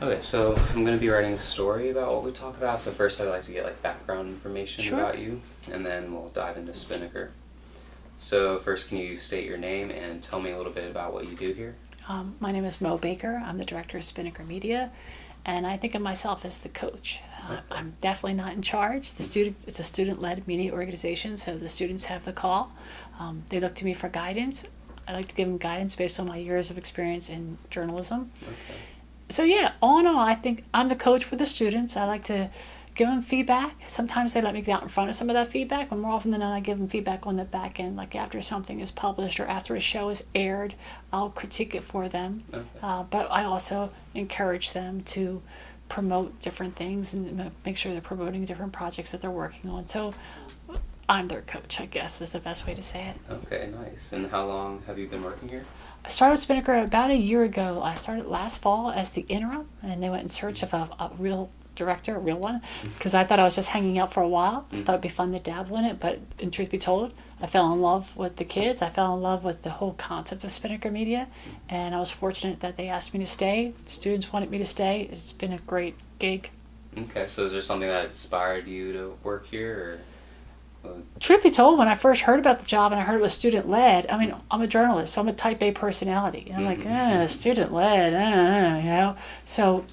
Okay, so I'm going to be writing a story about what we talk about. So first I'd like to get like background information Sure. about you, and then we'll dive into Spinnaker. So first, can you state your name and tell me a little bit about what you do here? My name is Mo Baker. I'm the director of Spinnaker Media, and I think of myself as the coach. I'm definitely not in charge. It's a student-led media organization, so the students have the call. They look to me for guidance. I like to give them guidance based on my years of experience in journalism. Okay. So yeah, all in all, I think I'm the coach for the students. I like to give them feedback. Sometimes they let me get out in front of some of that feedback, but more often than not, I give them feedback on the back end, like after something is published or after a show is aired, I'll critique it for them. Okay. But I also encourage them to promote different things and make sure they're promoting different projects that they're working on. So I'm their coach, I guess, is the best way to say it. Okay, nice. And how long have you been working here? I started with Spinnaker about a year ago. I started last fall as the interim, and they went in search of a real director, a real one, because I thought I was just hanging out for a while. I thought it'd be fun to dabble in it, but in truth be told, I fell in love with the kids. I fell in love with the whole concept of Spinnaker Media, and I was fortunate that they asked me to stay. Students wanted me to stay. It's been a great gig. Okay, so is there something that inspired you to work here, or? Truth be told, when I first heard about the job and I heard it was student-led, I mean, I'm a journalist, so I'm a type A personality. And I'm like, student-led, you know? So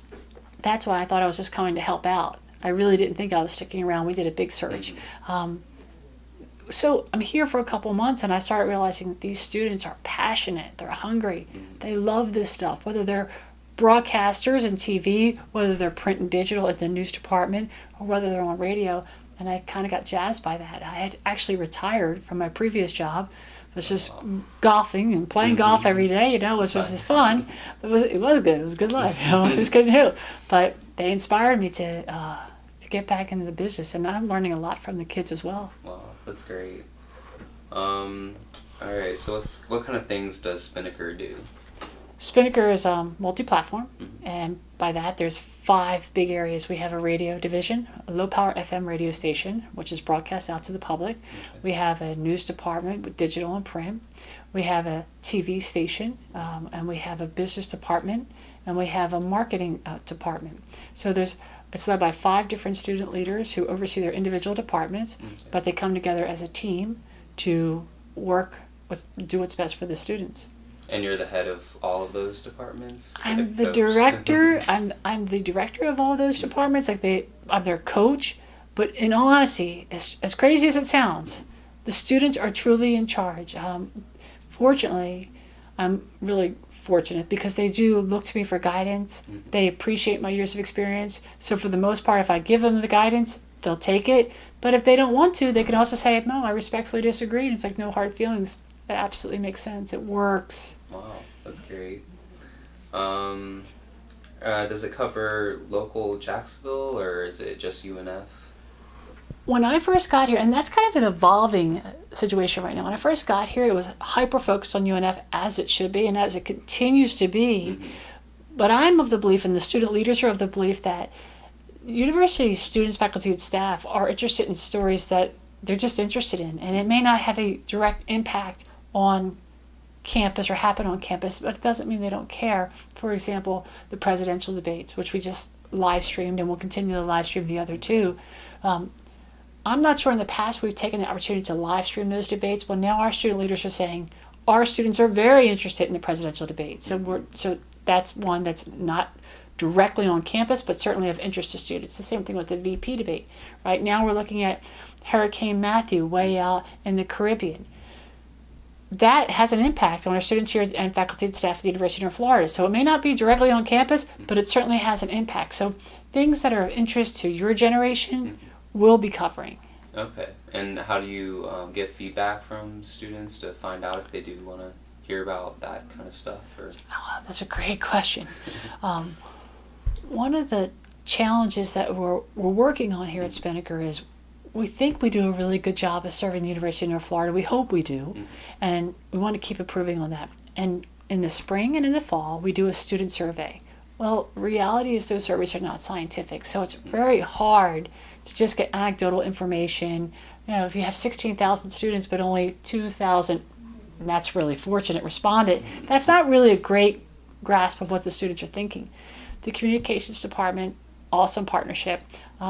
that's why I thought I was just coming to help out. I really didn't think I was sticking around. We did a big search. So I'm here for a couple months, and I started realizing that these students are passionate. They're hungry. They love this stuff, whether they're broadcasters in TV, whether they're print and digital at the news department, or whether they're on radio. And I kind of got jazzed by that. I had actually retired from my previous job. I was just golfing and playing golf every day, you know, which was fun. It was good. It was good life. You know? It was good to do. But they inspired me to get back into the business, and I'm learning a lot from the kids as well. Wow, that's great. All right, so what kind of things does Spinnaker do? Spinnaker is multi-platform, and by that there's 5 big areas. We have a radio division, a low-power FM radio station, which is broadcast out to the public. Okay. We have a news department with digital and print. We have a TV station, and we have a business department, and we have a marketing department. So it's led by 5 different student leaders who oversee their individual departments, but they come together as a team to do what's best for the students. And you're the head of all of those departments? I'm the coach? director. I'm the director of all those departments. I'm their coach. But in all honesty, as crazy as it sounds, the students are truly in charge. Fortunately, I'm really fortunate because they do look to me for guidance. They appreciate my years of experience. So for the most part, if I give them the guidance, they'll take it. But if they don't want to, they can also say, no, I respectfully disagree. And it's like no hard feelings. It absolutely makes sense. It works. Wow, that's great. Does it cover local Jacksonville, or is it just UNF? When I first got here, and that's kind of an evolving situation right now. When I first got here, it was hyper-focused on UNF, as it should be, and as it continues to be. But I'm of the belief, and the student leaders are of the belief, that university students, faculty, and staff are interested in stories that they're just interested in. And it may not have a direct impact on campus or happen on campus, but it doesn't mean they don't care. For example, the presidential debates, which we just live streamed and will continue to live stream the other 2. I'm not sure in the past we've taken the opportunity to live stream those debates. Well, now our student leaders are saying our students are very interested in the presidential debate. So that's one that's not directly on campus, but certainly of interest to students. The same thing with the VP debate. Right now we're looking at Hurricane Matthew way out in the Caribbean. That has an impact on our students here and faculty and staff at the University of North Florida. So it may not be directly on campus, but it certainly has an impact. So things that are of interest to your generation, we'll be covering. Okay. And how do you get feedback from students to find out if they do want to hear about that kind of stuff? Or? Oh, that's a great question. One of the challenges that we're working on here at Spinnaker is we think we do a really good job of serving the University of North Florida. We hope we do, and we want to keep improving on that. And in the spring and in the fall, we do a student survey. Well, reality is those surveys are not scientific, so it's very hard to just get anecdotal information. You know, if you have 16,000 students but only 2,000, and that's really fortunate, responded, that's not really a great grasp of what the students are thinking. the communications department, awesome partnership.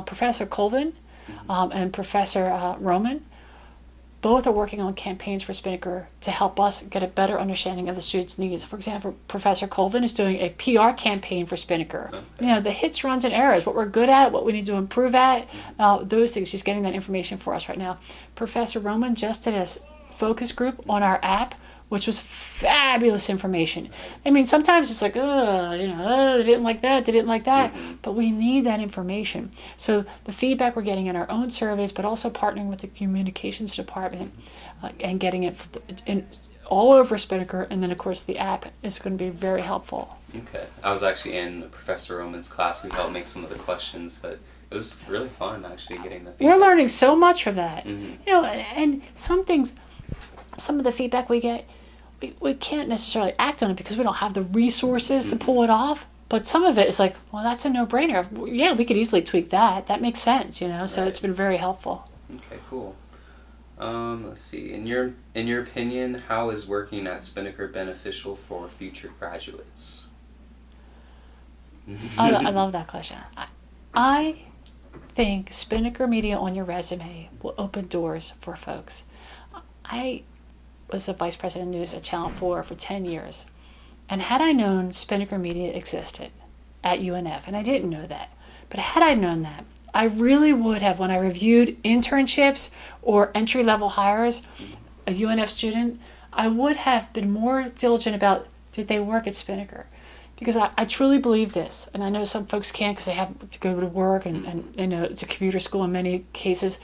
Professor Colvin and Professor Roman both are working on campaigns for Spinnaker to help us get a better understanding of the students' needs. For example, Professor Colvin is doing a PR campaign for Spinnaker. Okay. The hits, runs, and errors, what we're good at, what we need to improve at, those things. She's getting that information for us right now. Professor Roman just did a focus group on our app, which was fabulous information. I mean, sometimes it's like, they didn't like that, they didn't like that, but we need that information. So the feedback we're getting in our own surveys, but also partnering with the communications department and getting it all over Spinnaker, and then of course the app is going to be very helpful. Okay, I was actually in Professor Roman's class. We helped make some of the questions, but it was really fun actually getting the feedback. We're learning so much from that. And some things, some of the feedback we get, we can't necessarily act on it because we don't have the resources to pull it off. But some of it is like, well, that's a no-brainer. Yeah, we could easily tweak that. That makes sense, So Right. it's been very helpful. Okay, cool. Let's see. In your opinion, how is working at Spinnaker beneficial for future graduates? I love that question. I think Spinnaker Media on your resume will open doors for folks. I was the vice president of news at Channel 4 for 10 years. And had I known Spinnaker Media existed at UNF, and I didn't know that, but had I known that, I really would have, when I reviewed internships or entry-level hires, a UNF student, I would have been more diligent about, did they work at Spinnaker? Because I truly believe this, and I know some folks can't because they have to go to work, and it's a commuter school in many cases.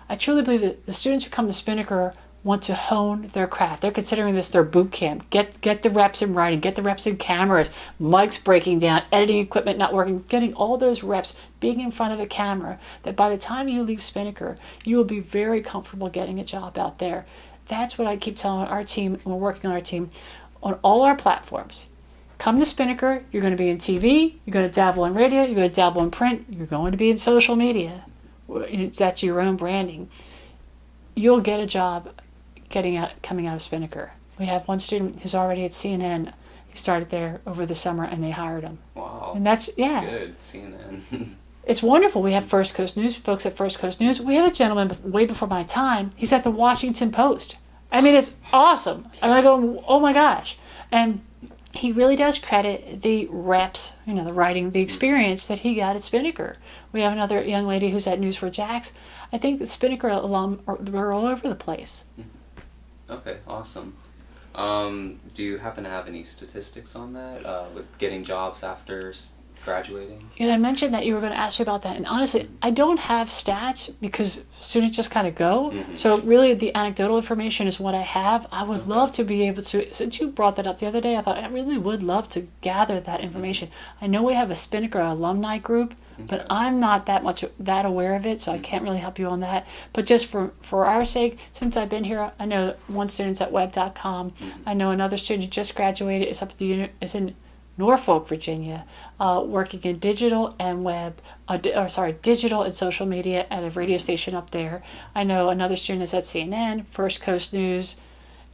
I truly believe that the students who come to Spinnaker want to hone their craft. They're considering this their boot camp. Get the reps in writing, get the reps in cameras, mics breaking down, editing equipment not working, getting all those reps, being in front of a camera, that by the time you leave Spinnaker, you will be very comfortable getting a job out there. That's what I keep telling our team, and we're working on our team, on all our platforms. Come to Spinnaker, you're going to be in TV, you're going to dabble in radio, you're going to dabble in print, you're going to be in social media. That's your own branding. You'll get a job coming out of Spinnaker. We have one student who's already at CNN. He started there over the summer, and they hired him. Wow. And that's good, CNN. It's wonderful. We have First Coast News, folks at First Coast News. We have a gentleman way before my time. He's at the Washington Post. I mean, it's awesome. And I go, oh my gosh. And he really does credit the reps, the writing, the experience that he got at Spinnaker. We have another young lady who's at News4Jax. I think the Spinnaker alum are all over the place. Okay, awesome. Do you happen to have any statistics on that, with getting jobs after graduating? I mentioned that you were going to ask me about that, and honestly, I don't have stats because students just kind of go. So really, the anecdotal information is what I have. I would love to be able to, since you brought that up the other day, I thought I really would love to gather that information. I know we have a Spinnaker alumni group, but I'm not that aware of it, so I can't really help you on that. But just for our sake, since I've been here, I know one student's at web.com. I know another student who just graduated is in Norfolk, Virginia, working in digital and digital and social media at a radio station up there. I know another student is at CNN, First Coast News,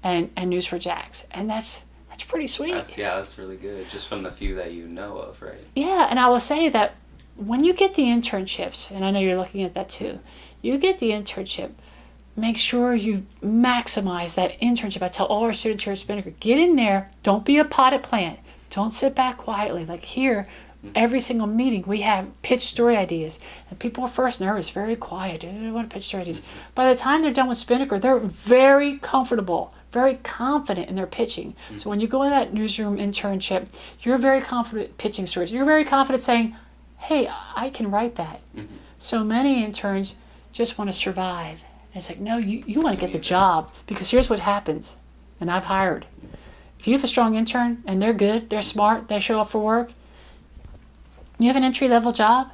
and News4Jax, and that's pretty sweet. That's really good, just from the few that you know of, right? Yeah, and I will say that when you get the internships, and I know you're looking at that too, you get the internship, make sure you maximize that internship. I tell all our students here at Spinnaker, get in there, don't be a potted plant. Don't sit back quietly. Like here, every single meeting, we have pitch story ideas. And people are first nervous, very quiet. They don't want to pitch story ideas. By the time they're done with Spinnaker, they're very comfortable, very confident in their pitching. So when you go in that newsroom internship, you're very confident pitching stories. You're very confident saying, hey, I can write that. So many interns just want to survive. And it's like, no, you want to get the job, because here's what happens. And I've hired. If you have a strong intern and they're good, they're smart, they show up for work, you have an entry-level job,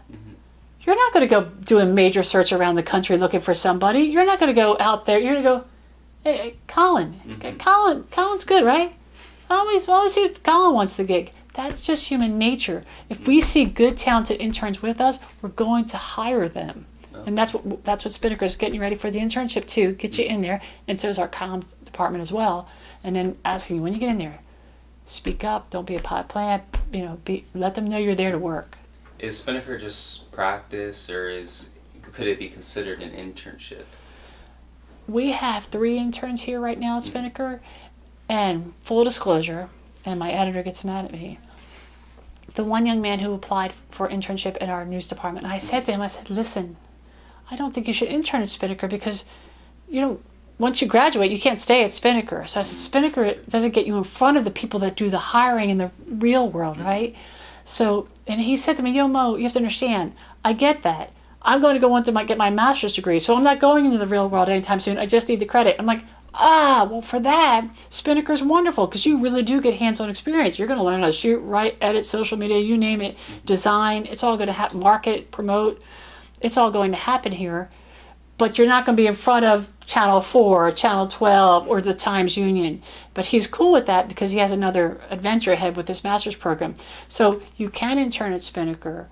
you're not going to go do a major search around the country looking for somebody. You're not going to go out there. You're going to go, hey, Colin. Okay, Colin's good, right? Always see if Colin wants the gig. That's just human nature. If we see good, talented interns with us, we're going to hire them. And that's what Spinnaker is getting you ready for the internship too. Get you in there, and so is our comms department as well. And then asking you when you get in there, speak up. Don't be a pot plant. let them know you're there to work. Is Spinnaker just practice, or could it be considered an internship? We have 3 interns here right now at Spinnaker, and full disclosure, and my editor gets mad at me, the one young man who applied for internship in our news department, I said to him, I said, listen, I don't think you should intern at Spinnaker because, once you graduate, you can't stay at Spinnaker. So I said, Spinnaker doesn't get you in front of the people that do the hiring in the real world, right? So, and he said to me, Mo, you have to understand, I get that. I'm going to go on to get my master's degree, so I'm not going into the real world anytime soon. I just need the credit. I'm like, well, for that, Spinnaker's wonderful because you really do get hands-on experience. You're going to learn how to shoot, write, edit, social media, you name it, design. It's all going to happen, market, promote. It's all going to happen here. But you're not going to be in front of Channel 4 or Channel 12 or the Times Union. But he's cool with that because he has another adventure ahead with his master's program. So you can intern at Spinnaker.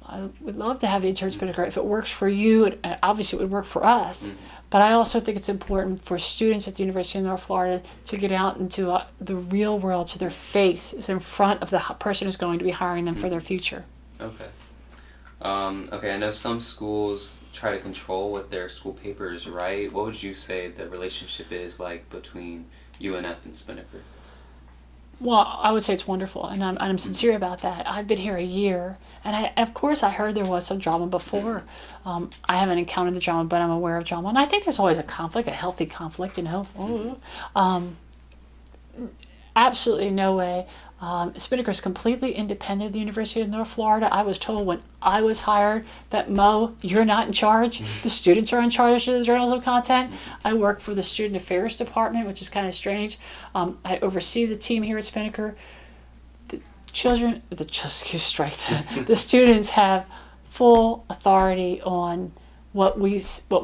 I would love to have you intern at Spinnaker if it works for you, and obviously it would work for us. But I also think it's important for students at the University of North Florida to get out into the real world so their face is in front of the person who's going to be hiring them for their future. Okay. Okay, I know some schools try to control what their school papers write. What would you say the relationship is like between UNF and Spinnaker? Well, I would say it's wonderful, and I'm sincere about that. I've been here a year, and of course I heard there was some drama before. I haven't encountered the drama, but I'm aware of drama, and I think there's always a conflict, a healthy conflict, Absolutely no way. Spinnaker is completely independent of the University of North Florida. I was told when I was hired that, Mo, you're not in charge. The students are in charge of the journalism content. I work for the Student Affairs Department, which is kind of strange. I oversee the team here at Spinnaker. The students have full authority on what we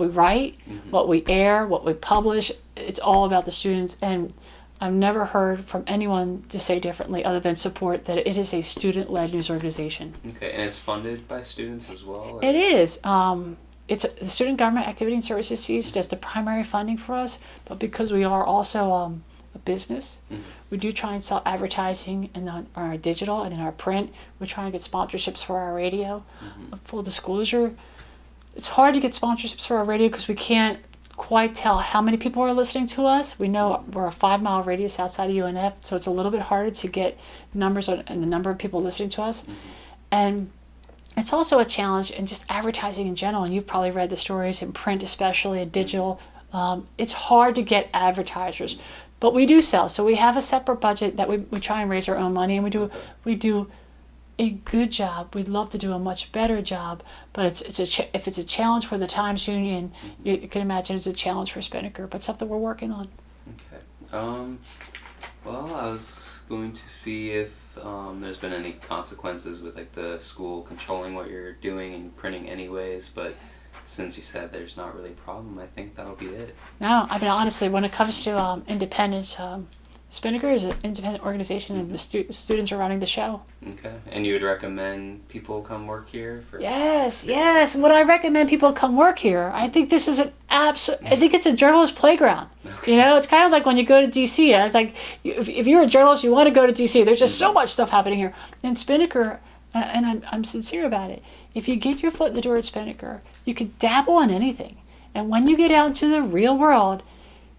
write, what we air, what we publish. It's all about the students, and I've never heard from anyone to say differently other than support that it is a student-led news organization. Okay, and it's funded by students as well? Or? It is. It's the Student Government Activity and Services fees does the primary funding for us, but because we are also a business, we do try and sell advertising on our digital and in our print. We try and get sponsorships for our radio. Full disclosure, it's hard to get sponsorships for our radio because we can't quite tell how many people are listening to us. We know we're a 5-mile radius outside of UNF, so it's a little bit harder to get numbers on and the number of people listening to us. And it's also a challenge in just advertising in general, and you've probably read the stories in print, especially in digital. It's hard to get advertisers, but we do sell. So we have a separate budget that we try and raise our own money, and we do a good job. We'd love to do a much better job, but if it's a challenge for the Times Union, you can imagine it's a challenge for Spinnaker, but something we're working on. Okay. Well, I was going to see if there's been any consequences with like the school controlling what you're doing and printing anyways, but since you said there's not really a problem, I think that'll be it. No, I mean, honestly, when it comes to independence, Spinnaker is an independent organization, and the students are running the show. Okay, and you would recommend people come work here? Yes. Would I recommend people come work here? I think this is I think it's a journalist playground. Okay. It's kind of like when you go to DC. I think if you're a journalist, you want to go to DC. There's just so much stuff happening here. And Spinnaker, and I'm sincere about it, if you get your foot in the door at Spinnaker, you can dabble in anything. And when you get out into the real world,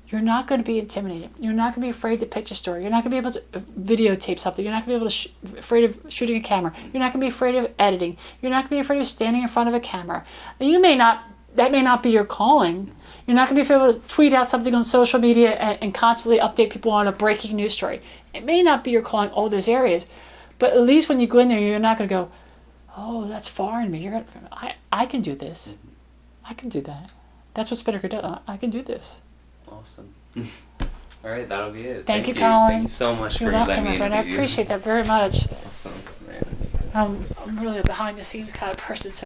you're not going to be intimidated. You're not going to be afraid to pitch a story. You're not going to be able to videotape something. You're not going to be able to afraid of shooting a camera. You're not going to be afraid of editing. You're not going to be afraid of standing in front of a camera. That may not be your calling. You're not going to be able to tweet out something on social media and constantly update people on a breaking news story. It may not be your calling, all those areas, but at least when you go in there, you're not going to go, oh, that's foreign to me. I can do this. I can do that. That's what Spinnaker does. I can do this. Awesome. All right, that'll be it. Thank you, Colin. Thank you so much You're for welcome, letting me my friend. interview you. I appreciate that very much. Awesome. I'm really a behind-the-scenes kind of person, so